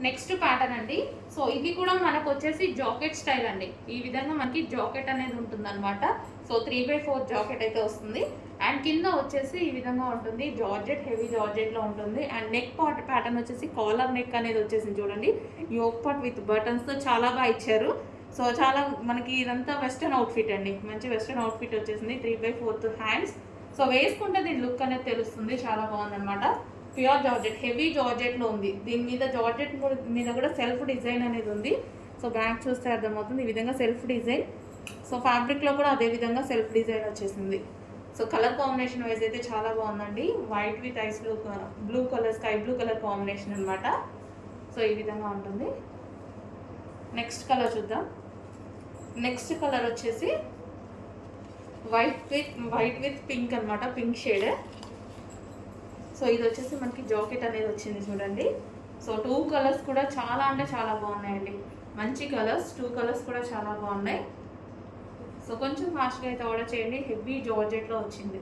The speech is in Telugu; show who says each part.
Speaker 1: నెక్స్ట్ ప్యాటర్న్ అండి. సో ఇది కూడా మనకు వచ్చేసి జాకెట్ స్టైల్ అండి. ఈ విధంగా మనకి జాకెట్ అనేది ఉంటుంది అనమాట. సో 3/4 జాకెట్ అయితే వస్తుంది. అండ్ కింద వచ్చేసి ఈ విధంగా ఉంటుంది. జార్జెట్, హెవీ జార్జెట్లో ఉంటుంది. అండ్ నెక్ పార్ట్ ప్యాటర్న్ వచ్చేసి కాలర్ నెక్ అనేది వచ్చేసింది చూడండి. యోక్ పార్ట్ విత్ బటన్స్తో చాలా బాగా ఇచ్చారు. సో చాలా మనకి ఇదంతా వెస్టర్న్ అవుట్ఫిట్ అండి. మంచి వెస్టర్న్ అవుట్ఫిట్ వచ్చేసింది. 3/4 హ్యాండ్స్. సో వేసుకుంటే దీని లుక్ అనేది తెలుస్తుంది. చాలా బాగుందన్నమాట. ప్యూర్ జార్జెట్, హెవీ జార్జెట్లో ఉంది. దీని మీద జార్జెట్ మీద కూడా సెల్ఫ్ డిజైన్ అనేది ఉంది. సో బ్యాక్ చూస్తే అర్థమవుతుంది. ఈ విధంగా సెల్ఫ్ డిజైన్. సో ఫ్యాబ్రిక్లో కూడా అదే విధంగా సెల్ఫ్ డిజైన్ వచ్చేసింది. సో కలర్ కాంబినేషన్ వైజ్ అయితే చాలా బాగుందండి. White with ice blue colour, sky blue colour combination అనమాట. సో ఈ విధంగా ఉంటుంది. నెక్స్ట్ కలర్ చూద్దాం. నెక్స్ట్ కలర్ వచ్చేసి వైట్ విత్ పింక్ అనమాట, పింక్ షేడ్. సో ఇది వచ్చేసి మనకి జాకెట్ అనేది వచ్చింది చూడండి. సో 2 కలర్స్ కూడా చాలా అంటే చాలా బాగున్నాయండి. మంచి కలర్స్, 2 కలర్స్ కూడా చాలా బాగున్నాయి. సో కొంచెం ఫాస్ట్గా అయితే ఆర్డర్ చేయండి. హెవీ జార్జెట్లో వచ్చింది.